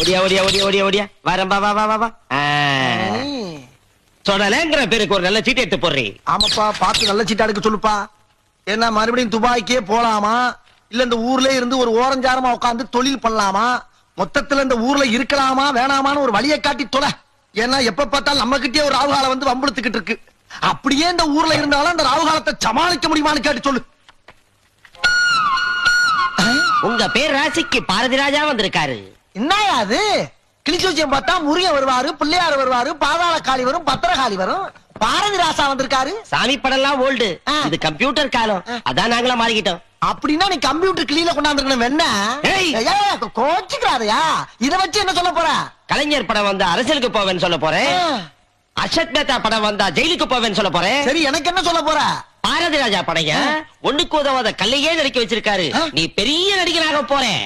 ஓடியா ஓடியா ஓடியா ஓடியா ஓடியா வரம்பா வா வா வா வா சொடலேங்கிற பேருக்கு ஒரு நல்ல சீட்டு எடுத்து போடுறீ. ஆமாப்பா, பார்த்து நல்ல சீட்டா எடுக்க சொல்லுப்பா. ஏன்னா மறுபடியும் துபாய்க்கே போலாமா, இல்ல இந்த ஊர்ல இருந்து ஒரு ஓரஞ்சாரமா உட்காந்து தொழில் பண்ணலாமா, மொத்தத்துல இந்த ஊர்ல இருக்கலாமா வேணாமான்னு ஒரு வழியை காட்டி தொலை. ஏன்னா எப்ப பார்த்தாலும் நம்ம கிட்டே ஒரு ராவுகாலம் வந்து வம்புழுத்துக்கிட்டு இருக்கு. அப்படியே இந்த ஊர்ல இருந்தாலும் அந்த ராவுகாலத்தை சமாளிக்க முடியுமான்னு கேட்டு சொல்லு. உங்க பேர் ராசிக்கு பாரதி ராஜா வந்திருக்காரு. என்னயா அது? கிளிச்சூச்சியம் பார்த்தா முருகன் வருவாரு, பிள்ளையார் வருவாரு, பாதாள காளி வரும், பத்திரகாளி வரும். பாரதி ராசா வந்திருக்காரு. சாமி படம்லாம் ஓல்டு, இது கம்ப்யூட்டர் காலம், அதான் நாங்களா மாறிக்கிட்டோம். அப்படின்னா நீ கம்ப்யூட்டர் கிளியில கொண்டாந்துருக்கணும். என்ன கோச்சுக்கிறாதையா? இத வச்சு என்ன சொல்ல போற? கலைஞர் படம் வந்தா அரசியலுக்கு போவேன்னு சொல்ல போறேன். அசத் மேத்தா படம் வந்தா ஜெயிலுக்கு போவேன்னு சொல்ல போறேன். சரி, எனக்கு என்ன சொல்ல போற? பாரதி ராஜா படம் ஒண்ணுக்கு உதவாத கல்லையே நடிக்க வச்சிருக்காரு. நீ பெரிய நடிகனாக போறேன்.